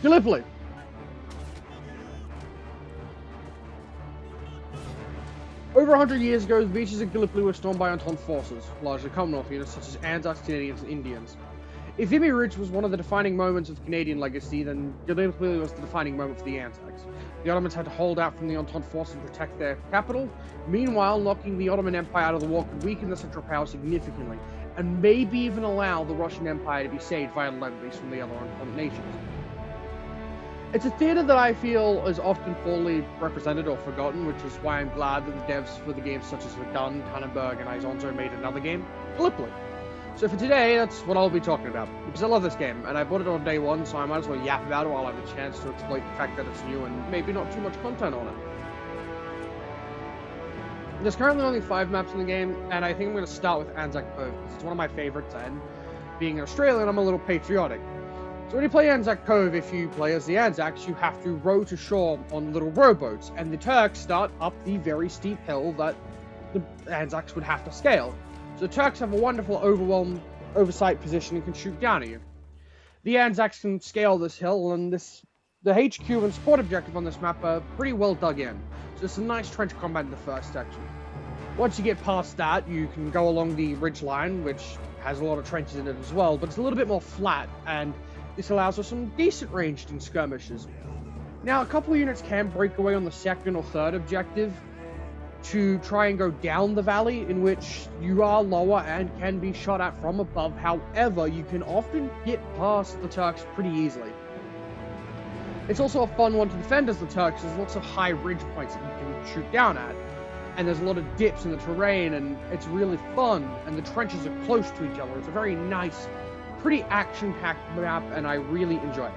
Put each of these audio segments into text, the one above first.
Gallipoli. Over 100 years ago, the beaches of Gallipoli were stormed by Entente forces, largely Commonwealth units such as Anzacs, Canadians, and Indians. If Vimy Ridge was one of the defining moments of Canadian legacy, then Gallipoli was the defining moment for the Anzacs. The Ottomans had to hold out from the Entente forces and protect their capital. Meanwhile, knocking the Ottoman Empire out of the war could weaken the Central Power significantly, and maybe even allow the Russian Empire to be saved via levies from the other Entente nations. It's a theater that I feel is often poorly represented or forgotten, which is why I'm glad that the devs for the games such as Verdun, Tannenberg, and Isonzo made another game, Gallipoli. So for today, that's what I'll be talking about, because I love this game, and I bought it on day one, so I might as well yap about it while I have a chance to exploit the fact that it's new and maybe not too much content on it. There's currently only 5 maps in the game, and I think I'm going to start with Anzac Cove, because it's one of my favorites, and being an Australian, I'm a little patriotic. So when you play Anzac Cove, if you play as the Anzacs, you have to row to shore on little rowboats, and the Turks start up the very steep hill that the Anzacs would have to scale. So the Turks have a wonderful oversight position and can shoot down at you. The Anzacs can scale this hill, and the HQ and support objective on this map are pretty well dug in. So there's some nice trench combat in the first section. Once you get past that, you can go along the ridge line, which has a lot of trenches in it as well, but it's a little bit more flat, and this allows for some decent ranged in skirmishes. Now, a couple of units can break away on the second or third objective to try and go down the valley, in which you are lower and can be shot at from above. However, you can often get past the Turks pretty easily. It's also a fun one to defend as the Turks. There's lots of high ridge points that you can shoot down at, and there's a lot of dips in the terrain, and it's really fun, and the trenches are close to each other. It's a very nice, pretty action-packed map, and I really enjoy it.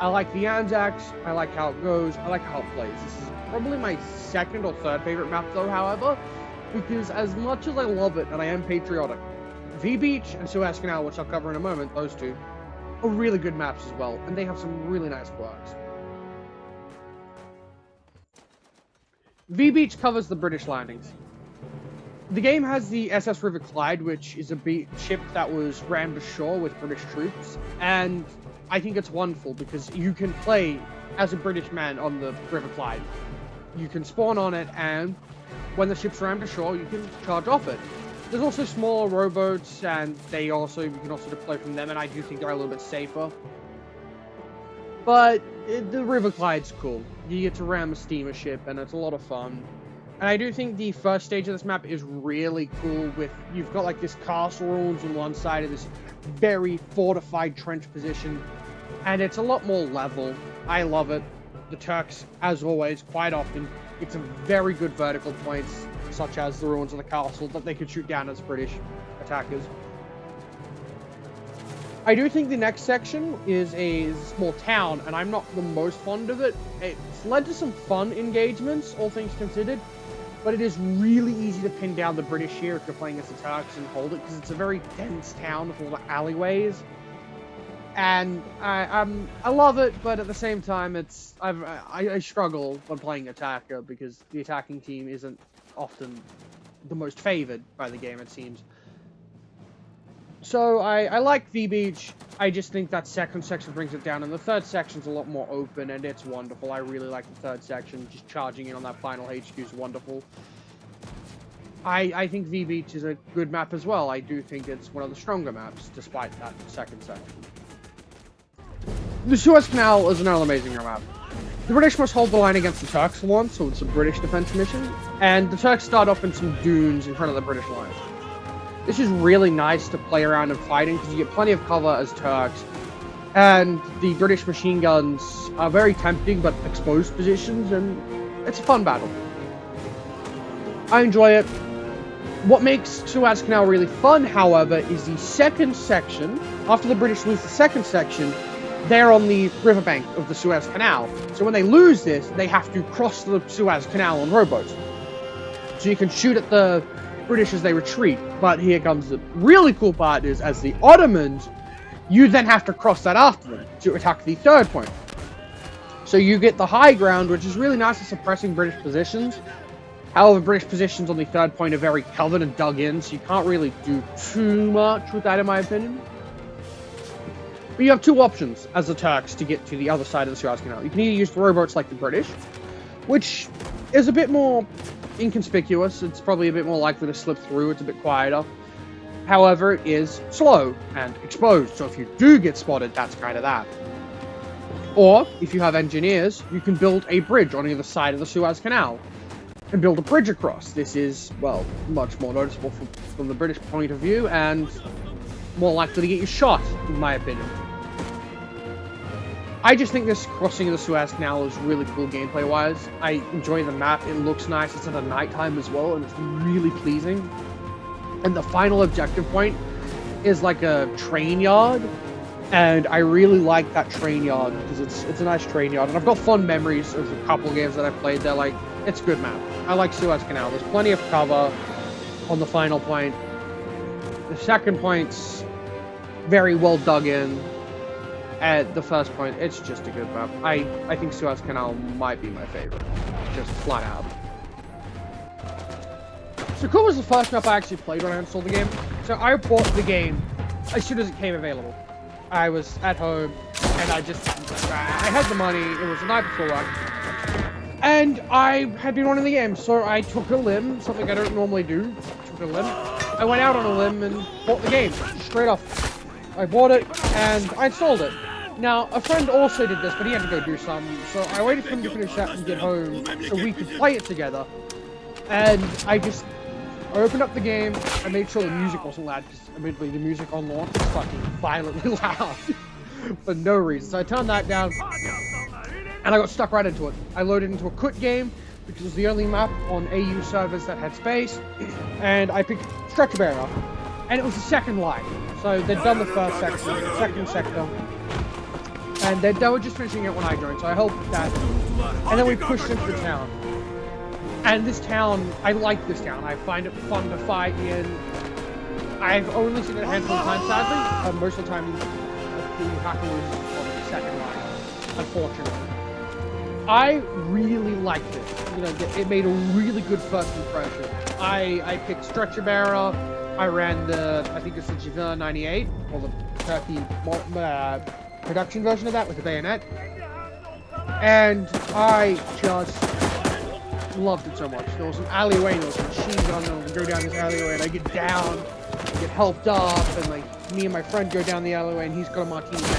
I like the Anzacs, I like how it goes, I like how it plays. This is probably my second or third favorite map though, however, because as much as I love it, and I am patriotic, V Beach and Suez Canal, which I'll cover in a moment, those two, are really good maps as well, and they have some really nice quirks. V Beach covers the British landings. The game has the SS River Clyde, which is a ship that was rammed ashore with British troops, and I think it's wonderful because you can play as a British man on the River Clyde. You can spawn on it, and when the ship's rammed ashore, you can charge off it. There's also smaller rowboats, and you can also deploy from them, and I do think they're a little bit safer. But the River Clyde's cool. You get to ram a steamer ship, and it's a lot of fun. And I do think the first stage of this map is really cool you've got like this castle ruins on one side of this very fortified trench position, and it's a lot more level. I love it. The Turks, as always, quite often, get some very good vertical points, such as the ruins of the castle, that they could shoot down as British attackers. I do think the next section is a small town, and I'm not the most fond of it. It's led to some fun engagements, all things considered, but it is really easy to pin down the British here if you're playing as the Turks and hold it, because it's a very dense town with a lot of alleyways. And I love it, but at the same time, I struggle when playing attacker, because the attacking team isn't often the most favored by the game, it seems. So I like V Beach. I just think that second section brings it down, and the third section's a lot more open, and it's wonderful. I really like the third section. Just charging in on that final HQ is wonderful. I think V Beach is a good map as well. I do think it's one of the stronger maps, despite that second section. The Suez Canal is another amazing map. The British must hold the line against the Turks for once, so it's a British defense mission, and the Turks start off in some dunes in front of the British lines. This is really nice to play around and fighting, because you get plenty of cover as Turks, and the British machine guns are very tempting but exposed positions, and it's a fun battle. I enjoy it. What makes Suez Canal really fun, however, is the second section. After the British lose the second section, they're on the riverbank of the Suez Canal. So when they lose this, they have to cross the Suez Canal on rowboats. So you can shoot at the British as they retreat. But here comes the really cool part, is as the Ottomans, you then have to cross that after them to attack the third point. So you get the high ground, which is really nice at suppressing British positions. However, British positions on the third point are very covered and dug in, so you can't really do too much with that, in my opinion. But But you have two options as the Turks to get to the other side of the Suez Canal. You can either use the rowboats like the British, which is a bit more inconspicuous. It's probably a bit more likely to slip through. It's a bit quieter. However, it is slow and exposed. So if you do get spotted, that's kind of that. Or, if you have engineers, you can build a bridge on either side of the Suez Canal and build a bridge across. This is, well, much more noticeable from the British point of view and more likely to get you shot, in my opinion. I just think this crossing of the Suez Canal is really cool gameplay-wise. I enjoy the map. It looks nice. It's at a nighttime as well, and it's really pleasing. And the final objective point is like a train yard. And I really like that train yard because it's a nice train yard. And I've got fond memories of a couple games that I've played there. Like, it's a good map. I like Suez Canal. There's plenty of cover on the final point. The second point's very well dug in. At the first point, it's just a good map. I think Suez Canal might be my favorite. Just flat out. So Coot was the first map I actually played when I installed the game. So I bought the game as soon as it came available. I was at home, and I had the money, it was the night before work, and I had been running the game, so I took a limb, something I don't normally do, I went out on a limb and bought the game, straight off. I bought it, and I installed it. Now, a friend also did this, but he had to go do something, so I waited for him to finish that and get home, so we could play it together, and I opened up the game, I made sure the music wasn't loud, because admittedly the music on launch is fucking violently loud, for no reason. So I turned that down, and I got stuck right into it. I loaded into a Coot game, which was the only map on AU servers that had space, and I picked Stretcher Bearer, and it was the second line. So they'd done the first section, the second sector, and they were just finishing it when I joined, so I helped that, and then we pushed into the town. And this town, I like this town. I find it fun to fight in. I've only seen it a handful of times, sadly. Most of the time, the hacker was on the second line, unfortunately. I really liked it. You know, it made a really good first impression. I picked Stretcher Bearer. I ran I think it's the Javert 98, or the Turkey production version of that with the bayonet. And I just loved it so much. There was an alleyway, there was a machine gun, and I would go down this alleyway, and I get down, get helped up, and like me and my friend go down the alleyway, and he's got a martini gun,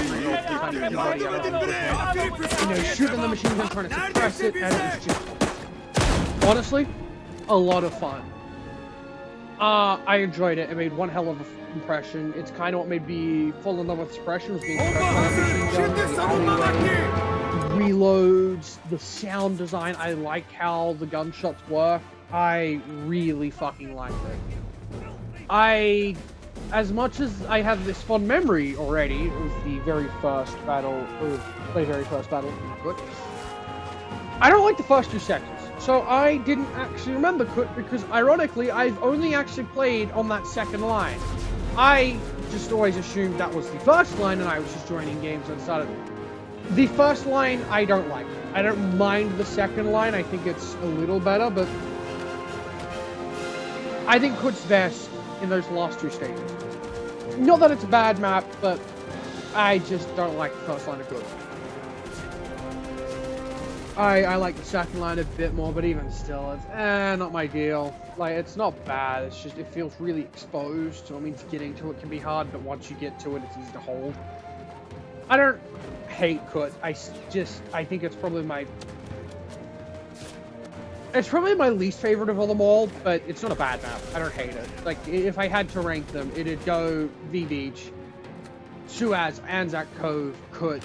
shooting the machine gun, trying to suppress it, and it was just honestly a lot of fun. I enjoyed it. It made one hell of an impression. It's kind of what made me fall in love with suppression, was being suppressed by the machine gun, the alleyway. Reloads, the sound design, I like how the gunshots work. I really fucking liked it. As much as I have this fond memory already of the very first battle, I don't like the first two sections. So I didn't actually remember Coot because, ironically, I've only actually played on that second line. I just always assumed that was the first line and I was just joining games and started. The first line, I don't like. I don't mind the second line. I think it's a little better, but I think Coot's best in those last two stages. Not that it's a bad map, but I just don't like the first line of Coot. I like the second line a bit more, but even still, it's not my deal. Like, it's not bad, it's just, it feels really exposed, so it means getting to it can be hard, but once you get to it, it's easy to hold. I don't hate Coot. I think it's probably my least favorite of all them all, but it's not a bad map. I don't hate it. Like, if I had to rank them, it'd go V Beach, Suez, Anzac Cove, Coot.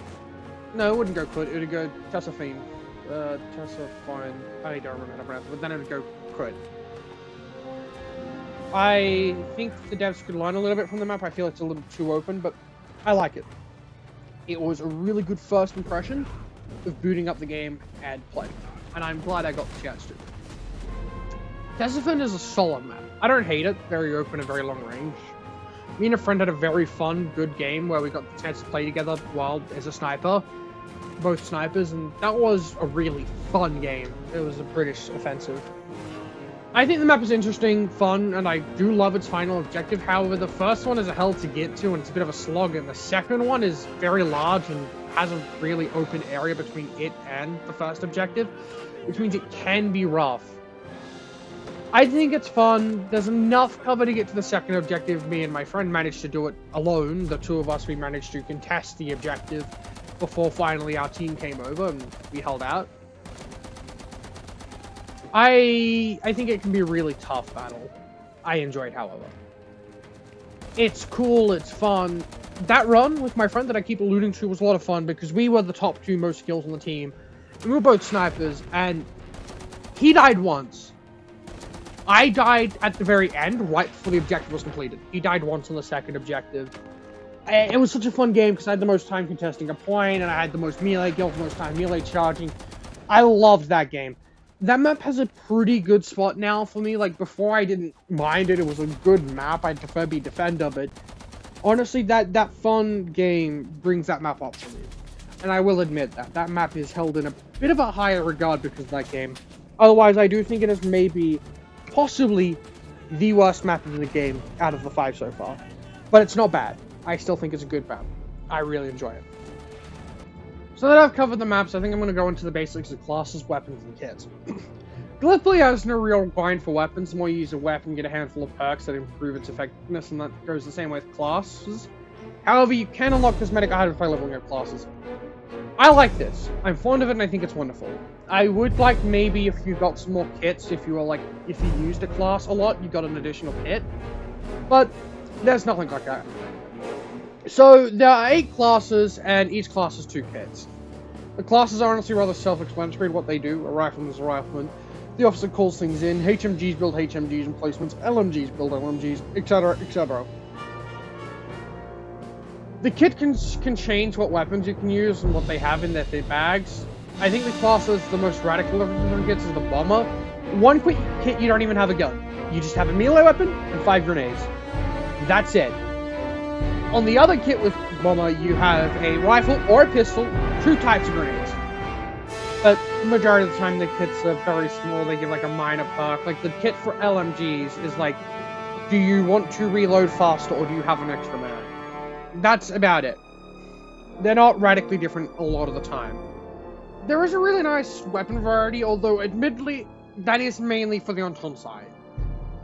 No, it wouldn't go Coot. It would go Tessan. Tessan. I don't remember how to pronounce it, but then it would go Coot. I think the devs could learn a little bit from the map. I feel it's a little too open, but I like it. It was a really good first impression of booting up the game and playing, and I'm glad I got the chance to. Tessan is a solid map. I don't hate it. Very open and very long range. Me and a friend had a very fun, good game where we got the chance to play together while as a sniper. Both snipers, and that was a really fun game. It was a British offensive. I think the map is interesting, fun, and I do love its final objective. However, the first one is a hell to get to, and it's a bit of a slog, and the second one is very large and has a really open area between it and the first objective, which means it can be rough. I think it's fun. There's enough cover to get to the second objective. Me and my friend managed to do it alone. The two of us, we managed to contest the objective before finally our team came over and we held out. I think it can be a really tough battle. I enjoy it, however. It's cool, it's fun. That run with my friend that I keep alluding to was a lot of fun because we were the top 2 most skills on the team. And we were both snipers, and he died once. I died at the very end, right before the objective was completed. He died once on the second objective. It was such a fun game because I had the most time contesting a point, and I had the most melee kills, the most time melee charging. I loved that game. That map has a pretty good spot now for me. Like, before I didn't mind it, it was a good map. I'd prefer be defender, but honestly, that fun game brings that map up for me. And I will admit that map is held in a bit of a higher regard because of that game. Otherwise, I do think it is maybe, possibly, the worst map in the game out of the 5 so far. But it's not bad. I still think it's a good map. I really enjoy it. So that I've covered the maps, I think I'm going to go into the basics of classes, weapons, and kits. Gallipoli has no real grind for weapons. The more you use a weapon, you get a handful of perks that improve its effectiveness, and that goes the same way with classes. However, you can unlock cosmetic items by leveling up classes. I like this. I'm fond of it, and I think it's wonderful. I would like maybe if you got some more kits, if you used a class a lot, you got an additional kit. But there's nothing like that. So, there are 8 classes, and each class has 2 kits. The classes are honestly rather self-explanatory what they do. A rifleman is a rifleman. The officer calls things in. HMGs build HMGs emplacements. LMGs build LMGs, etc., etc. The kit can change what weapons you can use and what they have in their bags. I think the class that's the most radical of the kits is the bomber. One quick kit, you don't even have a gun. You just have a melee weapon and 5 grenades. That's it. On the other kit with bomber, you have a rifle or a pistol, 2 types of grenades. But the majority of the time, the kits are very small. They give like a minor perk. Like the kit for LMGs is like, do you want to reload faster or do you have an extra mag? That's about it. They're not radically different a lot of the time. There is a really nice weapon variety, although admittedly, that is mainly for the Entente side.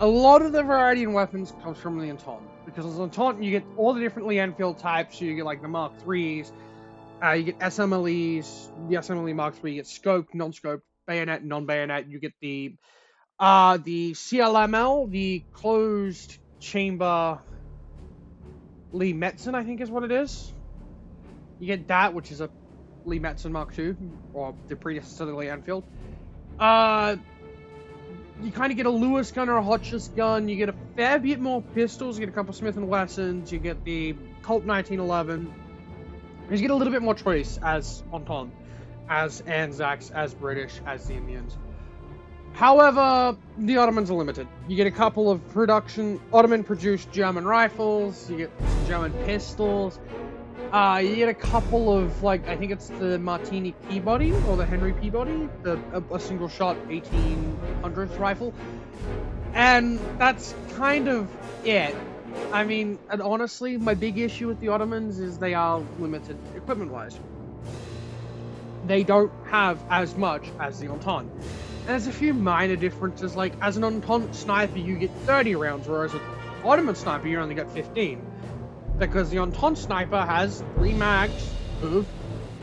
A lot of the variety in weapons comes from the Entente. Because as Entente, you get all the different Lee Enfield types. So you get like the Mark IIIs, you get SMLEs, the SMLE Mark III, you get scoped, non-scoped, bayonet, non-bayonet. You get the CLML, the closed chamber Lee Metzen, I think is what it is. You get that, which is a Lee Metzen Mark II, or the predecessor to the Lee Enfield. You kind of get a Lewis gun or a Hotchkiss gun. You get a fair bit more pistols. You get a couple Smith & Wessons. You get the Colt 1911. You get a little bit more choice as Entente, as Anzacs, as British, as the Indians. However, the Ottomans are limited. You get a couple of Ottoman-produced German rifles. You get some German pistols. You get a couple of, I think it's the Martini Peabody, or the Henry Peabody, a single-shot 1800s rifle. And that's kind of it. I mean, and honestly, my big issue with the Ottomans is they are limited equipment-wise. They don't have as much as the Entente. And there's a few minor differences, like, as an Entente sniper, you get 30 rounds, whereas an Ottoman sniper, you only get 15. Because the Entente sniper has 3 mags of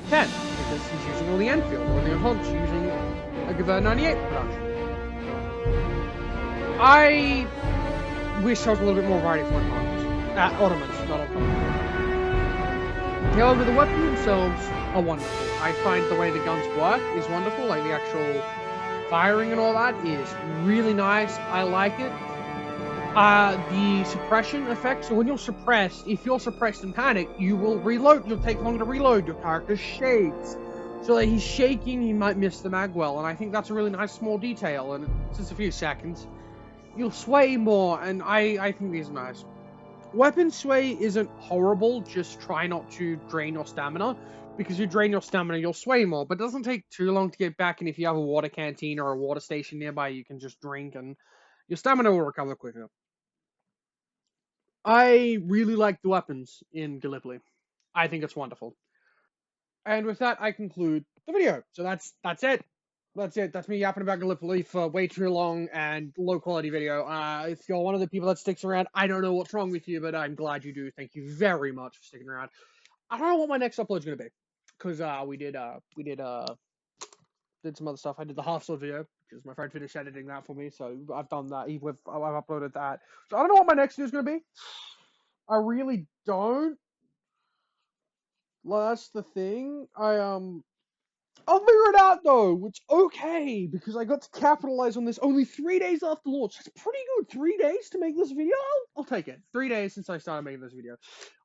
10, because he's using all the Enfield, or the Entente's using a Gewehr 98 production. I wish there was a little bit more variety for Ottomans, not Entente. However, the weapons themselves are wonderful. I find the way the guns work is wonderful, like the actual firing and all that is really nice. I like it. The suppression effect, so when you're suppressed, if you're suppressed in panic, you will reload, you'll take longer to reload, your character shakes. So that he's shaking, he might miss the mag well, and I think that's a really nice small detail, and it's just a few seconds. You'll sway more, and I think these are nice. Weapon sway isn't horrible, just try not to drain your stamina, because you drain your stamina, you'll sway more, but it doesn't take too long to get back, and if you have a water canteen or a water station nearby, you can just drink, and your stamina will recover quicker. I really like the weapons in Gallipoli. I think it's wonderful. And with that, I conclude the video. So that's it. That's it. That's me yapping about Gallipoli for way too long and low quality video. If you're one of the people that sticks around, I don't know what's wrong with you, but I'm glad you do. Thank you very much for sticking around. I don't know what my next upload's gonna be, because we did some other stuff. I did the half sword video because my friend finished editing that for me, so I've done that. I've uploaded that. So I don't know what my next video is gonna be. I really don't. Well, that's the thing. I'll figure it out though. It's okay because I got to capitalize on this only 3 days after launch. That's pretty good. 3 days to make this video. I'll take it. 3 days since I started making this video.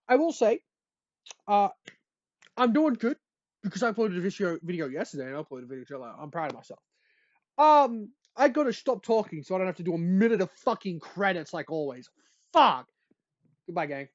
I will say, I'm doing good because I uploaded a video yesterday and I uploaded a video today. I'm proud of myself. I gotta stop talking so I don't have to do a minute of fucking credits like always. Fuck. Goodbye, gang.